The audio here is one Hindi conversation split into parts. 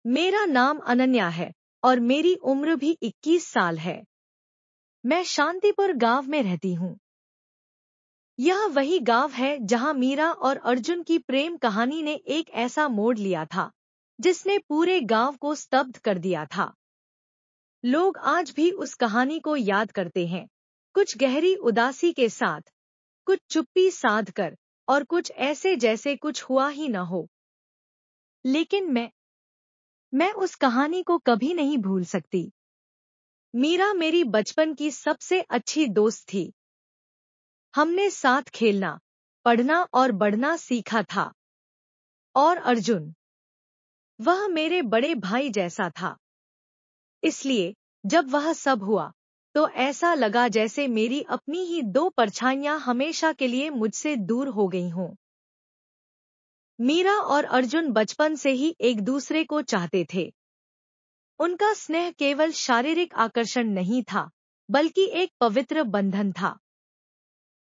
मेरा नाम अनन्या है और मेरी उम्र भी 21 साल है। मैं शांतिपुर गांव में रहती हूँ। यह वही गांव है जहां मीरा और अर्जुन की प्रेम कहानी ने एक ऐसा मोड़ लिया था जिसने पूरे गांव को स्तब्ध कर दिया था। लोग आज भी उस कहानी को याद करते हैं, कुछ गहरी उदासी के साथ, कुछ चुप्पी साध कर और कुछ ऐसे जैसे कुछ हुआ ही न हो। लेकिन मैं उस कहानी को कभी नहीं भूल सकती। मीरा मेरी बचपन की सबसे अच्छी दोस्त थी। हमने साथ खेलना, पढ़ना और बढ़ना सीखा था। और अर्जुन, वह मेरे बड़े भाई जैसा था। इसलिए जब वह सब हुआ तो ऐसा लगा जैसे मेरी अपनी ही दो परछाइयां हमेशा के लिए मुझसे दूर हो गई हों। मीरा और अर्जुन बचपन से ही एक दूसरे को चाहते थे। उनका स्नेह केवल शारीरिक आकर्षण नहीं था, बल्कि एक पवित्र बंधन था।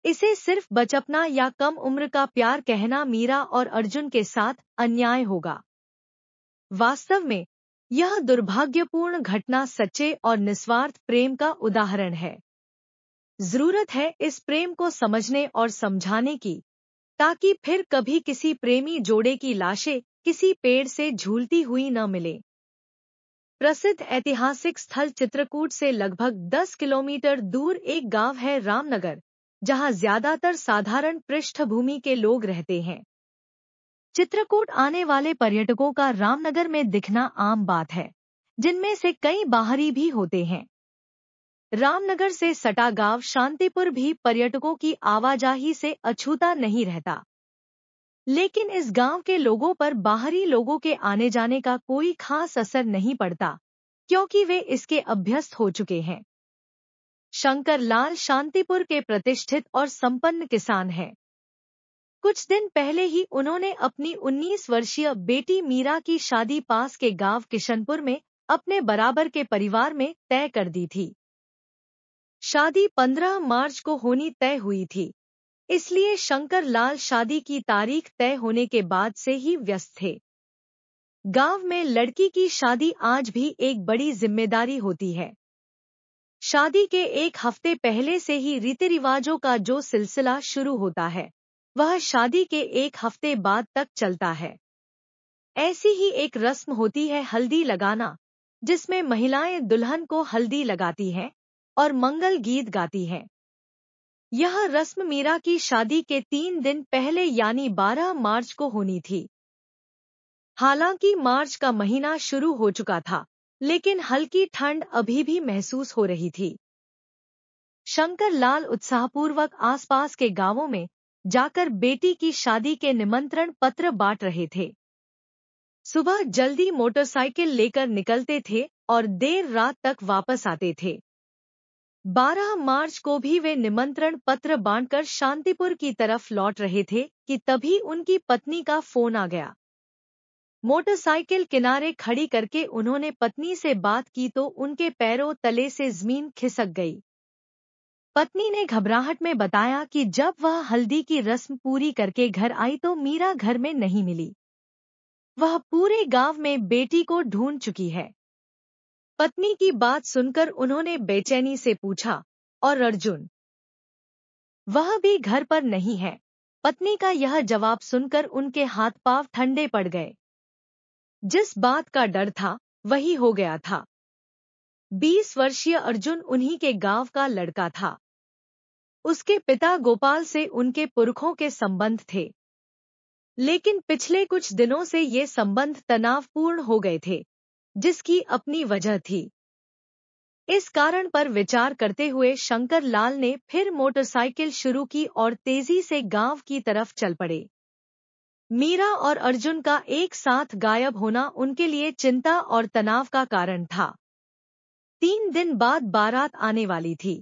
इसे सिर्फ बचपना या कम उम्र का प्यार कहना मीरा और अर्जुन के साथ अन्याय होगा। वास्तव में यह दुर्भाग्यपूर्ण घटना सच्चे और निस्वार्थ प्रेम का उदाहरण है। जरूरत है इस प्रेम को समझने और समझाने की, ताकि फिर कभी किसी प्रेमी जोड़े की लाशें किसी पेड़ से झूलती हुई न मिले। प्रसिद्ध ऐतिहासिक स्थल चित्रकूट से लगभग 10 किलोमीटर दूर एक गांव है रामनगर, जहां ज्यादातर साधारण पृष्ठभूमि के लोग रहते हैं। चित्रकूट आने वाले पर्यटकों का रामनगर में दिखना आम बात है, जिनमें से कई बाहरी भी होते हैं। रामनगर से सटा गांव शांतिपुर भी पर्यटकों की आवाजाही से अछूता नहीं रहता। लेकिन इस गांव के लोगों पर बाहरी लोगों के आने जाने का कोई खास असर नहीं पड़ता, क्योंकि वे इसके अभ्यस्त हो चुके हैं। शंकर लाल शांतिपुर के प्रतिष्ठित और संपन्न किसान हैं। कुछ दिन पहले ही उन्होंने अपनी 19 वर्षीय बेटी मीरा की शादी पास के गांव किशनपुर में अपने बराबर के परिवार में तय कर दी थी। शादी 15 मार्च को होनी तय हुई थी, इसलिए शंकर लाल शादी की तारीख तय होने के बाद से ही व्यस्त थे। गांव में लड़की की शादी आज भी एक बड़ी जिम्मेदारी होती है। शादी के एक हफ्ते पहले से ही रीति रिवाजों का जो सिलसिला शुरू होता है, वह शादी के एक हफ्ते बाद तक चलता है। ऐसी ही एक रस्म होती है हल्दी लगाना, जिसमें महिलाएं दुल्हन को हल्दी लगाती हैं और मंगल गीत गाती हैं। यह रस्म मीरा की शादी के 3 दिन पहले यानी 12 मार्च को होनी थी। हालांकि मार्च का महीना शुरू हो चुका था, लेकिन हल्की ठंड अभी भी महसूस हो रही थी। शंकर लाल उत्साहपूर्वक आसपास के गांवों में जाकर बेटी की शादी के निमंत्रण पत्र बांट रहे थे। सुबह जल्दी मोटरसाइकिल लेकर निकलते थे और देर रात तक वापस आते थे। 12 मार्च को भी वे निमंत्रण पत्र बांटकर शांतिपुर की तरफ लौट रहे थे कि तभी उनकी पत्नी का फोन आ गया। मोटरसाइकिल किनारे खड़ी करके उन्होंने पत्नी से बात की तो उनके पैरों तले से जमीन खिसक गई। पत्नी ने घबराहट में बताया कि जब वह हल्दी की रस्म पूरी करके घर आई तो मीरा घर में नहीं मिली। वह पूरे गांव में बेटी को ढूंढ चुकी है। पत्नी की बात सुनकर उन्होंने बेचैनी से पूछा, और अर्जुन? वह भी घर पर नहीं है। पत्नी का यह जवाब सुनकर उनके हाथ पांव ठंडे पड़ गए। जिस बात का डर था वही हो गया था। 20 वर्षीय अर्जुन उन्हीं के गांव का लड़का था। उसके पिता गोपाल से उनके पुरखों के संबंध थे, लेकिन पिछले कुछ दिनों से ये संबंध तनावपूर्ण हो गए थे, जिसकी अपनी वजह थी। इस कारण पर विचार करते हुए शंकर लाल ने फिर मोटरसाइकिल शुरू की और तेजी से गांव की तरफ चल पड़े। मीरा और अर्जुन का एक साथ गायब होना उनके लिए चिंता और तनाव का कारण था। 3 दिन बाद बारात आने वाली थी।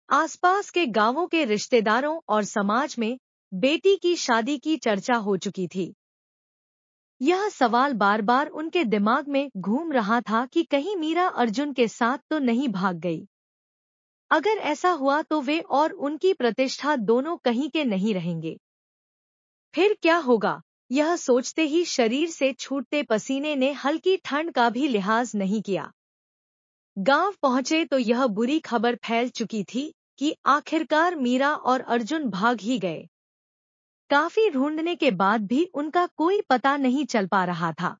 आसपास के गांवों के रिश्तेदारों और समाज में बेटी की शादी की चर्चा हो चुकी थी। यह सवाल बार बार उनके दिमाग में घूम रहा था कि कहीं मीरा अर्जुन के साथ तो नहीं भाग गई। अगर ऐसा हुआ तो वे और उनकी प्रतिष्ठा दोनों कहीं के नहीं रहेंगे। फिर क्या होगा, यह सोचते ही शरीर से छूटते पसीने ने हल्की ठंड का भी लिहाज नहीं किया। गांव पहुंचे तो यह बुरी खबर फैल चुकी थी कि आखिरकार मीरा और अर्जुन भाग ही गए। काफी ढूंढने के बाद भी उनका कोई पता नहीं चल पा रहा था।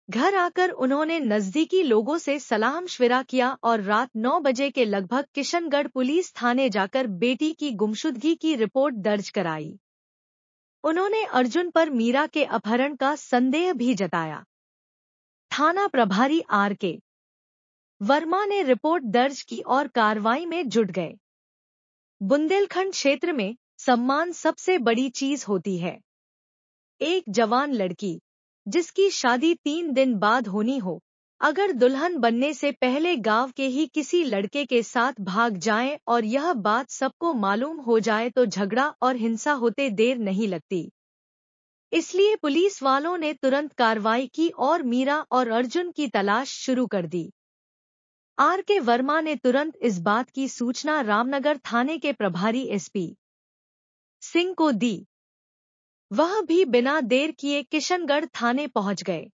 घर आकर उन्होंने नजदीकी लोगों से सलाह-मशविरा किया और रात 9 बजे के लगभग किशनगढ़ पुलिस थाने जाकर बेटी की गुमशुदगी की रिपोर्ट दर्ज कराई। उन्होंने अर्जुन पर मीरा के अपहरण का संदेह भी जताया। थाना प्रभारी R.K. वर्मा ने रिपोर्ट दर्ज की और कार्रवाई में जुट गए। बुंदेलखंड क्षेत्र में सम्मान सबसे बड़ी चीज होती है। एक जवान लड़की जिसकी शादी 3 दिन बाद होनी हो, अगर दुल्हन बनने से पहले गांव के ही किसी लड़के के साथ भाग जाए और यह बात सबको मालूम हो जाए तो झगड़ा और हिंसा होते देर नहीं लगती। इसलिए पुलिस वालों ने तुरंत कार्रवाई की और मीरा और अर्जुन की तलाश शुरू कर दी। R.K. वर्मा ने तुरंत इस बात की सूचना रामनगर थाने के प्रभारी SP सिंह को दी। वह भी बिना देर किए किशनगढ़ थाने पहुंच गए।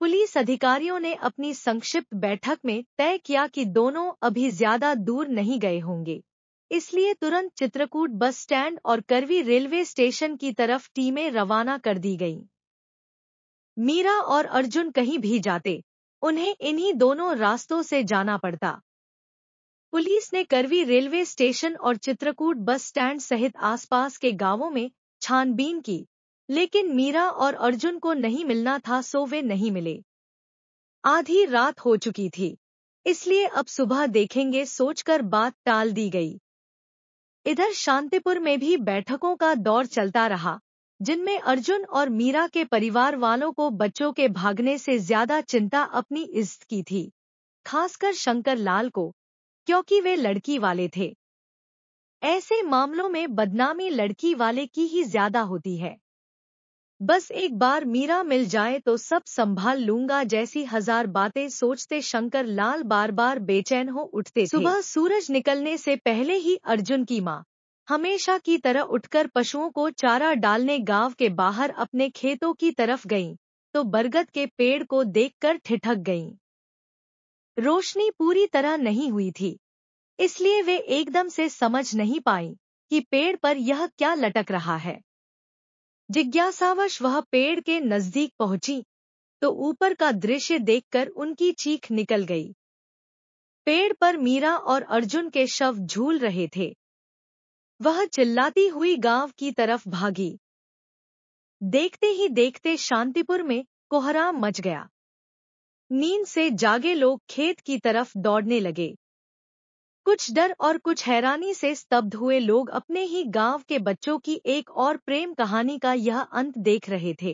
पुलिस अधिकारियों ने अपनी संक्षिप्त बैठक में तय किया कि दोनों अभी ज्यादा दूर नहीं गए होंगे, इसलिए तुरंत चित्रकूट बस स्टैंड और करवी रेलवे स्टेशन की तरफ टीमें रवाना कर दी गईं। मीरा और अर्जुन कहीं भी जाते, उन्हें इन्हीं दोनों रास्तों से जाना पड़ता। पुलिस ने करवी रेलवे स्टेशन और चित्रकूट बस स्टैंड सहित आसपास के गांवों में छानबीन की, लेकिन मीरा और अर्जुन को नहीं मिलना था, सो वे नहीं मिले। आधी रात हो चुकी थी, इसलिए अब सुबह देखेंगे सोचकर बात टाल दी गई। इधर शांतिपुर में भी बैठकों का दौर चलता रहा, जिनमें अर्जुन और मीरा के परिवार वालों को बच्चों के भागने से ज्यादा चिंता अपनी इज्जत की थी, खासकर शंकर लाल को, क्योंकि वे लड़की वाले थे। ऐसे मामलों में बदनामी लड़की वाले की ही ज्यादा होती है। बस एक बार मीरा मिल जाए तो सब संभाल लूंगा जैसी हजार बातें सोचते शंकर लाल बार बार बेचैन हो उठते थे। सुबह सूरज निकलने से पहले ही अर्जुन की माँ हमेशा की तरह उठकर पशुओं को चारा डालने गांव के बाहर अपने खेतों की तरफ गईं, तो बरगद के पेड़ को देखकर ठिठक गईं। रोशनी पूरी तरह नहीं हुई थी, इसलिए वे एकदम से समझ नहीं पाईं कि पेड़ पर यह क्या लटक रहा है। जिज्ञासावश वह पेड़ के नजदीक पहुंची तो ऊपर का दृश्य देखकर उनकी चीख निकल गई। पेड़ पर मीरा और अर्जुन के शव झूल रहे थे। वह चिल्लाती हुई गांव की तरफ भागी। देखते ही देखते शांतिपुर में कोहराम मच गया। नींद से जागे लोग खेत की तरफ दौड़ने लगे। कुछ डर और कुछ हैरानी से स्तब्ध हुए लोग अपने ही गांव के बच्चों की एक और प्रेम कहानी का यह अंत देख रहे थे।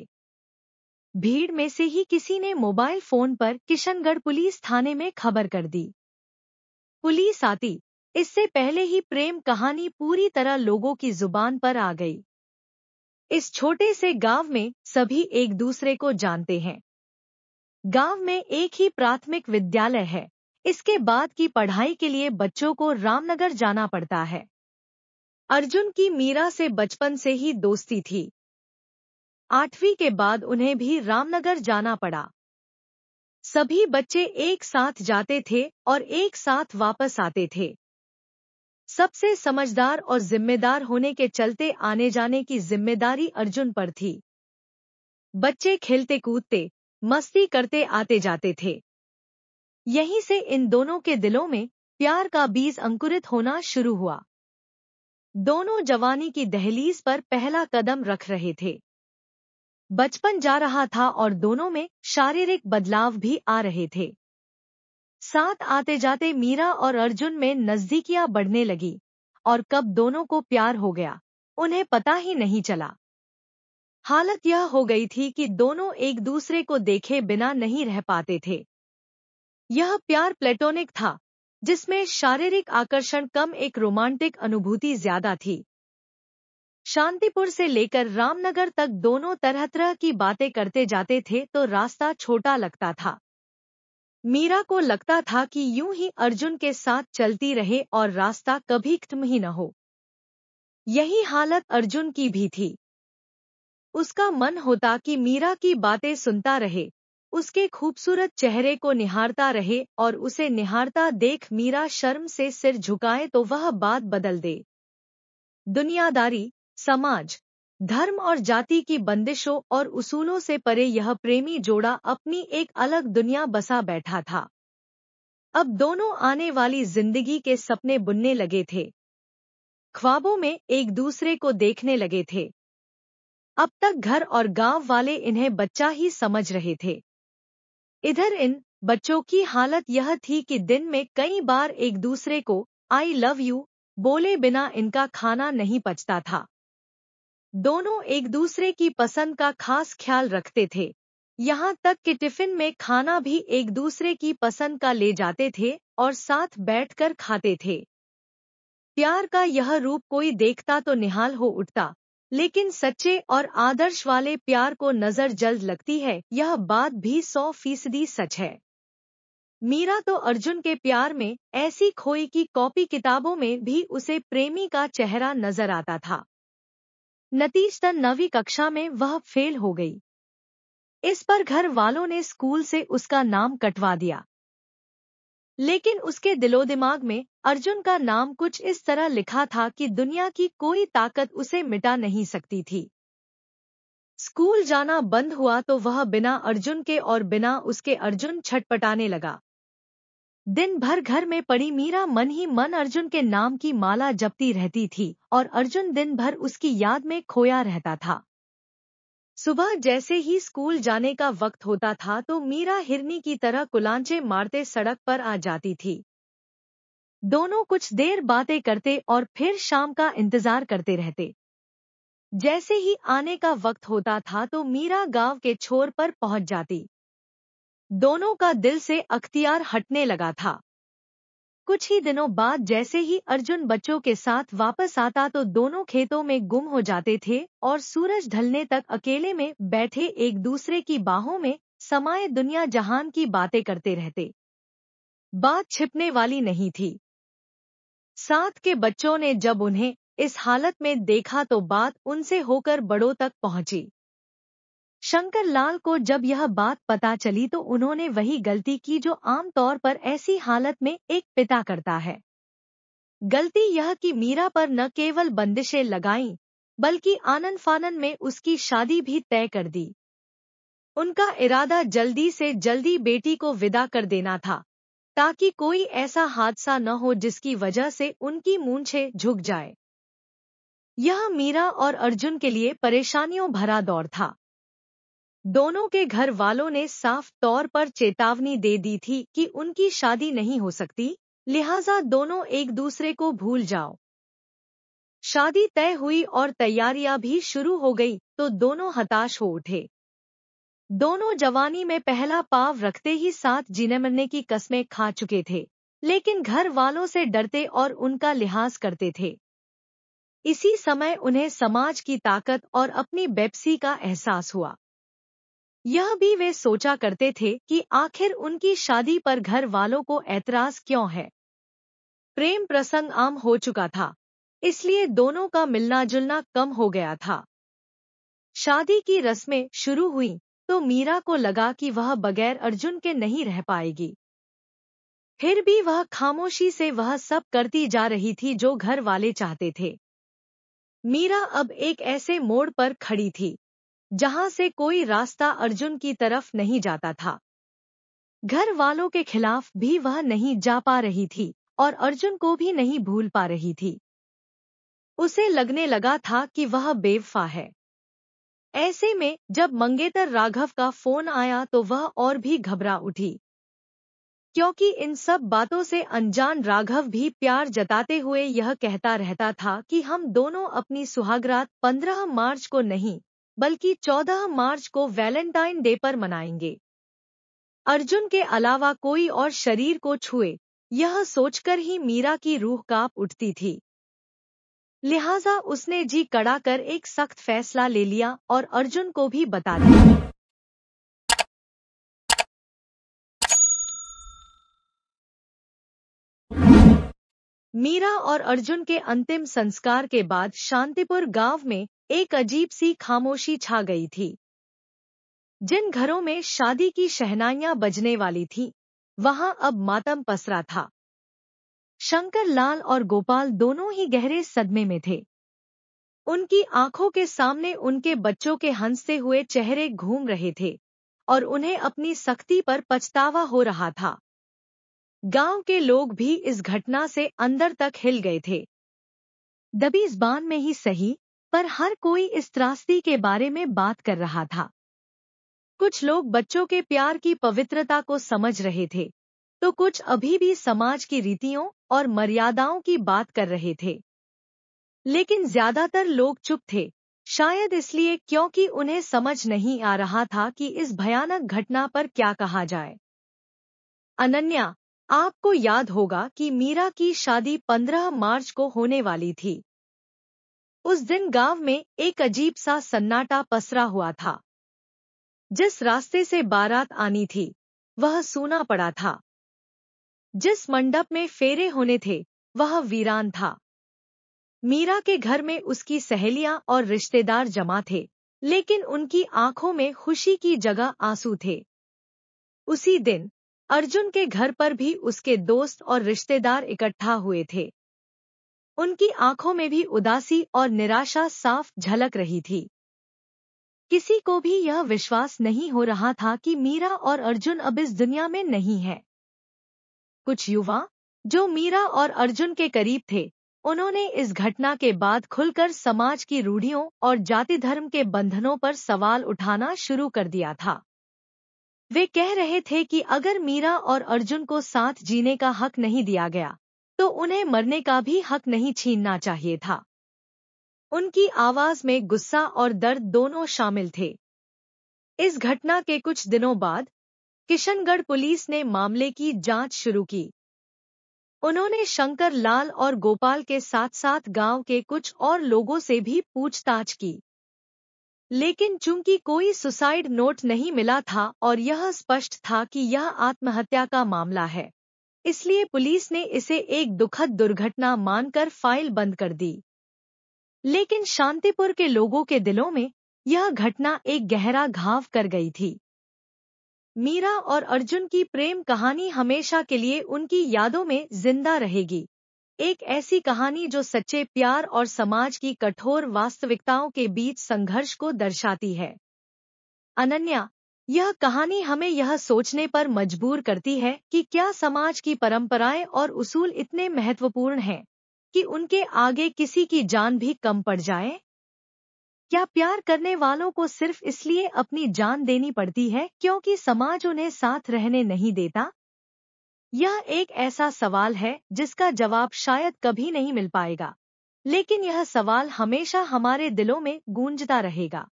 भीड़ में से ही किसी ने मोबाइल फोन पर किशनगढ़ पुलिस थाने में खबर कर दी। पुलिस आती इससे पहले ही प्रेम कहानी पूरी तरह लोगों की जुबान पर आ गई। इस छोटे से गांव में सभी एक दूसरे को जानते हैं। गांव में एक ही प्राथमिक विद्यालय है। इसके बाद की पढ़ाई के लिए बच्चों को रामनगर जाना पड़ता है। अर्जुन की मीरा से बचपन से ही दोस्ती थी। 8वीं के बाद उन्हें भी रामनगर जाना पड़ा। सभी बच्चे एक साथ जाते थे और एक साथ वापस आते थे। सबसे समझदार और जिम्मेदार होने के चलते आने जाने की जिम्मेदारी अर्जुन पर थी। बच्चे खेलते कूदते, मस्ती करते आते जाते थे। यहीं से इन दोनों के दिलों में प्यार का बीज अंकुरित होना शुरू हुआ। दोनों जवानी की दहलीज पर पहला कदम रख रहे थे। बचपन जा रहा था और दोनों में शारीरिक बदलाव भी आ रहे थे। साथ आते जाते मीरा और अर्जुन में नजदीकियां बढ़ने लगी और कब दोनों को प्यार हो गया, उन्हें पता ही नहीं चला। हालत यह हो गई थी कि दोनों एक दूसरे को देखे बिना नहीं रह पाते थे। यह प्यार प्लेटोनिक था, जिसमें शारीरिक आकर्षण कम, एक रोमांटिक अनुभूति ज्यादा थी। शांतिपुर से लेकर रामनगर तक दोनों तरह तरह की बातें करते जाते थे तो रास्ता छोटा लगता था। मीरा को लगता था कि यूं ही अर्जुन के साथ चलती रहे और रास्ता कभी खत्म ही न हो। यही हालत अर्जुन की भी थी। उसका मन होता कि मीरा की बातें सुनता रहे, उसके खूबसूरत चेहरे को निहारता रहे और उसे निहारता देख मीरा शर्म से सिर झुकाए तो वह बात बदल दे। दुनियादारी, समाज, धर्म और जाति की बंदिशों और उसूलों से परे यह प्रेमी जोड़ा अपनी एक अलग दुनिया बसा बैठा था। अब दोनों आने वाली जिंदगी के सपने बुनने लगे थे, ख्वाबों में एक दूसरे को देखने लगे थे। अब तक घर और गांव वाले इन्हें बच्चा ही समझ रहे थे। इधर इन बच्चों की हालत यह थी कि दिन में कई बार एक दूसरे को आई लव यू बोले बिना इनका खाना नहीं पचता था। दोनों एक दूसरे की पसंद का खास ख्याल रखते थे, यहाँ तक कि टिफिन में खाना भी एक दूसरे की पसंद का ले जाते थे और साथ बैठकर खाते थे। प्यार का यह रूप कोई देखता तो निहाल हो उठता, लेकिन सच्चे और आदर्श वाले प्यार को नजर जल्द लगती है, यह बात भी 100% सच है। मीरा तो अर्जुन के प्यार में ऐसी खोई की कॉपी किताबों में भी उसे प्रेमी का चेहरा नजर आता था। नतीजतन 9वीं कक्षा में वह फेल हो गई। इस पर घर वालों ने स्कूल से उसका नाम कटवा दिया, लेकिन उसके दिलो दिमाग में अर्जुन का नाम कुछ इस तरह लिखा था कि दुनिया की कोई ताकत उसे मिटा नहीं सकती थी। स्कूल जाना बंद हुआ तो वह बिना अर्जुन के और बिना उसके अर्जुन छटपटाने लगा। दिन भर घर में पड़ी मीरा मन ही मन अर्जुन के नाम की माला जपती रहती थी और अर्जुन दिन भर उसकी याद में खोया रहता था। सुबह जैसे ही स्कूल जाने का वक्त होता था तो मीरा हिरनी की तरह कुलांचे मारते सड़क पर आ जाती थी। दोनों कुछ देर बातें करते और फिर शाम का इंतजार करते रहते। जैसे ही आने का वक्त होता था तो मीरा गांव के छोर पर पहुंच जाती। दोनों का दिल से अख्तियार हटने लगा था। कुछ ही दिनों बाद जैसे ही अर्जुन बच्चों के साथ वापस आता तो दोनों खेतों में गुम हो जाते थे और सूरज ढलने तक अकेले में बैठे एक दूसरे की बाहों में समाये दुनिया जहान की बातें करते रहते। बात छिपने वाली नहीं थी। साथ के बच्चों ने जब उन्हें इस हालत में देखा तो बात उनसे होकर बड़ों तक पहुंची। शंकर लाल को जब यह बात पता चली तो उन्होंने वही गलती की जो आमतौर पर ऐसी हालत में एक पिता करता है। गलती यह कि मीरा पर न केवल बंदिशें लगाईं, बल्कि आनन फानन में उसकी शादी भी तय कर दी। उनका इरादा जल्दी से जल्दी बेटी को विदा कर देना था, ताकि कोई ऐसा हादसा न हो जिसकी वजह से उनकी मूंछें झुक जाए। यह मीरा और अर्जुन के लिए परेशानियों भरा दौर था। दोनों के घर वालों ने साफ तौर पर चेतावनी दे दी थी कि उनकी शादी नहीं हो सकती, लिहाजा दोनों एक दूसरे को भूल जाओ। शादी तय हुई और तैयारियां भी शुरू हो गई तो दोनों हताश हो उठे। दोनों जवानी में पहला पांव रखते ही साथ जीने मरने की कस्में खा चुके थे, लेकिन घर वालों से डरते और उनका लिहाज करते थे। इसी समय उन्हें समाज की ताकत और अपनी बेपसी का एहसास हुआ। यह भी वे सोचा करते थे कि आखिर उनकी शादी पर घर वालों को ऐतराज क्यों है। प्रेम प्रसंग आम हो चुका था, इसलिए दोनों का मिलना जुलना कम हो गया था। शादी की रस्में शुरू हुई तो मीरा को लगा कि वह बगैर अर्जुन के नहीं रह पाएगी। फिर भी वह खामोशी से वह सब करती जा रही थी जो घर वाले चाहते थे। मीरा अब एक ऐसे मोड़ पर खड़ी थी जहां से कोई रास्ता अर्जुन की तरफ नहीं जाता था। घर वालों के खिलाफ भी वह नहीं जा पा रही थी और अर्जुन को भी नहीं भूल पा रही थी। उसे लगने लगा था कि वह बेवफा है। ऐसे में जब मंगेतर राघव का फोन आया तो वह और भी घबरा उठी, क्योंकि इन सब बातों से अनजान राघव भी प्यार जताते हुए यह कहता रहता था कि हम दोनों अपनी सुहागरात 15 मार्च को नहीं बल्कि 14 मार्च को वैलेंटाइन डे पर मनाएंगे। अर्जुन के अलावा कोई और शरीर को छुए, यह सोचकर ही मीरा की रूह कांप उठती थी। लिहाजा उसने जी कड़ा कर एक सख्त फैसला ले लिया और अर्जुन को भी बता दिया। मीरा और अर्जुन के अंतिम संस्कार के बाद शांतिपुर गांव में एक अजीब सी खामोशी छा गई थी। जिन घरों में शादी की शहनाइयां बजने वाली थीं, वहां अब मातम पसरा था। शंकर लाल और गोपाल दोनों ही गहरे सदमे में थे। उनकी आंखों के सामने उनके बच्चों के हंसते हुए चेहरे घूम रहे थे और उन्हें अपनी सख्ती पर पछतावा हो रहा था। गांव के लोग भी इस घटना से अंदर तक हिल गए थे। दबीज़बान में ही सही, पर हर कोई इस त्रासदी के बारे में बात कर रहा था। कुछ लोग बच्चों के प्यार की पवित्रता को समझ रहे थे, तो कुछ अभी भी समाज की रीतियों और मर्यादाओं की बात कर रहे थे। लेकिन ज्यादातर लोग चुप थे, शायद इसलिए क्योंकि उन्हें समझ नहीं आ रहा था कि इस भयानक घटना पर क्या कहा जाए। अनन्या, आपको याद होगा कि मीरा की शादी 15 मार्च को होने वाली थी। उस दिन गांव में एक अजीब सा सन्नाटा पसरा हुआ था। जिस रास्ते से बारात आनी थी, वह सूना पड़ा था। जिस मंडप में फेरे होने थे, वह वीरान था। मीरा के घर में उसकी सहेलियां और रिश्तेदार जमा थे, लेकिन उनकी आंखों में खुशी की जगह आंसू थे। उसी दिन अर्जुन के घर पर भी उसके दोस्त और रिश्तेदार इकट्ठा हुए थे। उनकी आंखों में भी उदासी और निराशा साफ झलक रही थी। किसी को भी यह विश्वास नहीं हो रहा था कि मीरा और अर्जुन अब इस दुनिया में नहीं है। कुछ युवा, जो मीरा और अर्जुन के करीब थे, उन्होंने इस घटना के बाद खुलकर समाज की रूढ़ियों और जाति धर्म के बंधनों पर सवाल उठाना शुरू कर दिया था। वे कह रहे थे कि अगर मीरा और अर्जुन को साथ जीने का हक नहीं दिया गया, तो उन्हें मरने का भी हक नहीं छीनना चाहिए था। उनकी आवाज में गुस्सा और दर्द दोनों शामिल थे। इस घटना के कुछ दिनों बाद किशनगढ़ पुलिस ने मामले की जांच शुरू की। उन्होंने शंकर लाल और गोपाल के साथ साथ गांव के कुछ और लोगों से भी पूछताछ की। लेकिन चूंकि कोई सुसाइड नोट नहीं मिला था और यह स्पष्ट था कि यह आत्महत्या का मामला है, इसलिए पुलिस ने इसे एक दुखद दुर्घटना मानकर फाइल बंद कर दी। लेकिन शांतिपुर के लोगों के दिलों में यह घटना एक गहरा घाव कर गई थी। मीरा और अर्जुन की प्रेम कहानी हमेशा के लिए उनकी यादों में जिंदा रहेगी। एक ऐसी कहानी जो सच्चे प्यार और समाज की कठोर वास्तविकताओं के बीच संघर्ष को दर्शाती है। अनन्या, यह कहानी हमें यह सोचने पर मजबूर करती है कि क्या समाज की परंपराएं और उसूल इतने महत्वपूर्ण हैं कि उनके आगे किसी की जान भी कम पड़ जाए? क्या प्यार करने वालों को सिर्फ इसलिए अपनी जान देनी पड़ती है क्योंकि समाज उन्हें साथ रहने नहीं देता? यह एक ऐसा सवाल है जिसका जवाब शायद कभी नहीं मिल पाएगा, लेकिन यह सवाल हमेशा हमारे दिलों में गूंजता रहेगा।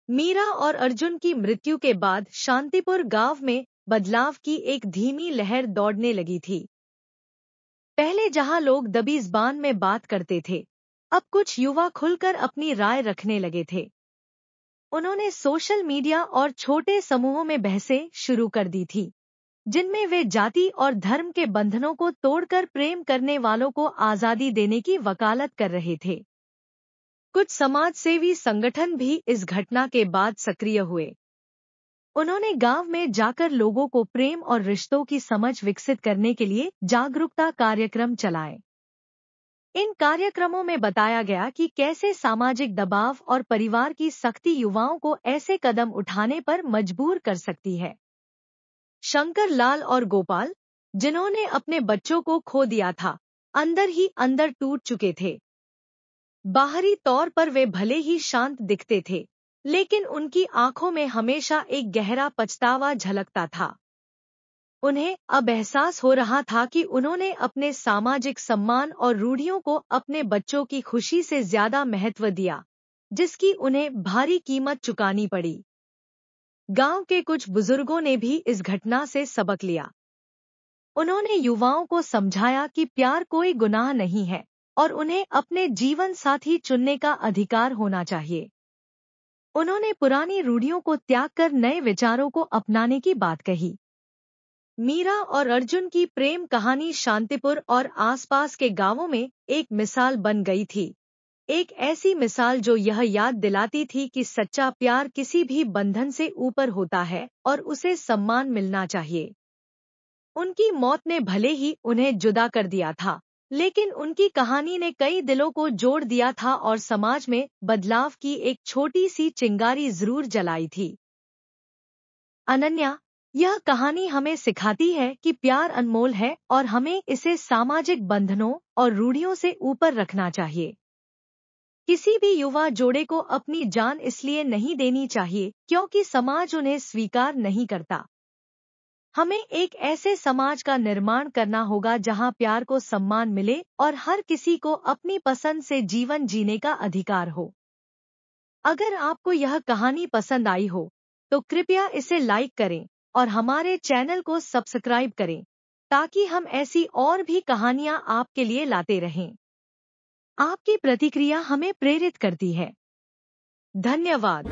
मीरा और अर्जुन की मृत्यु के बाद शांतिपुर गांव में बदलाव की एक धीमी लहर दौड़ने लगी थी। पहले जहां लोग दबीज़बान में बात करते थे, अब कुछ युवा खुलकर अपनी राय रखने लगे थे। उन्होंने सोशल मीडिया और छोटे समूहों में बहसें शुरू कर दी थी, जिनमें वे जाति और धर्म के बंधनों को तोड़कर प्रेम करने वालों को आज़ादी देने की वकालत कर रहे थे। कुछ समाजसेवी संगठन भी इस घटना के बाद सक्रिय हुए। उन्होंने गांव में जाकर लोगों को प्रेम और रिश्तों की समझ विकसित करने के लिए जागरूकता कार्यक्रम चलाए। इन कार्यक्रमों में बताया गया कि कैसे सामाजिक दबाव और परिवार की सख्ती युवाओं को ऐसे कदम उठाने पर मजबूर कर सकती है। शंकर लाल और गोपाल, जिन्होंने अपने बच्चों को खो दिया था, अंदर ही अंदर टूट चुके थे। बाहरी तौर पर वे भले ही शांत दिखते थे, लेकिन उनकी आंखों में हमेशा एक गहरा पछतावा झलकता था। उन्हें अब एहसास हो रहा था कि उन्होंने अपने सामाजिक सम्मान और रूढ़ियों को अपने बच्चों की खुशी से ज्यादा महत्व दिया, जिसकी उन्हें भारी कीमत चुकानी पड़ी। गांव के कुछ बुजुर्गों ने भी इस घटना से सबक लिया। उन्होंने युवाओं को समझाया कि प्यार कोई गुनाह नहीं है और उन्हें अपने जीवन साथी चुनने का अधिकार होना चाहिए। उन्होंने पुरानी रूढ़ियों को त्याग कर नए विचारों को अपनाने की बात कही। मीरा और अर्जुन की प्रेम कहानी शांतिपुर और आसपास के गांवों में एक मिसाल बन गई थी। एक ऐसी मिसाल जो यह याद दिलाती थी कि सच्चा प्यार किसी भी बंधन से ऊपर होता है और उसे सम्मान मिलना चाहिए। उनकी मौत ने भले ही उन्हें जुदा कर दिया था, लेकिन उनकी कहानी ने कई दिलों को जोड़ दिया था और समाज में बदलाव की एक छोटी सी चिंगारी जरूर जलाई थी। अनन्या, यह कहानी हमें सिखाती है कि प्यार अनमोल है और हमें इसे सामाजिक बंधनों और रूढ़ियों से ऊपर रखना चाहिए। किसी भी युवा जोड़े को अपनी जान इसलिए नहीं देनी चाहिए क्योंकि समाज उन्हें स्वीकार नहीं करता। हमें एक ऐसे समाज का निर्माण करना होगा जहां प्यार को सम्मान मिले और हर किसी को अपनी पसंद से जीवन जीने का अधिकार हो। अगर आपको यह कहानी पसंद आई हो, तो कृपया इसे लाइक करें और हमारे चैनल को सब्सक्राइब करें, ताकि हम ऐसी और भी कहानियां आपके लिए लाते रहें। आपकी प्रतिक्रिया हमें प्रेरित करती है। धन्यवाद।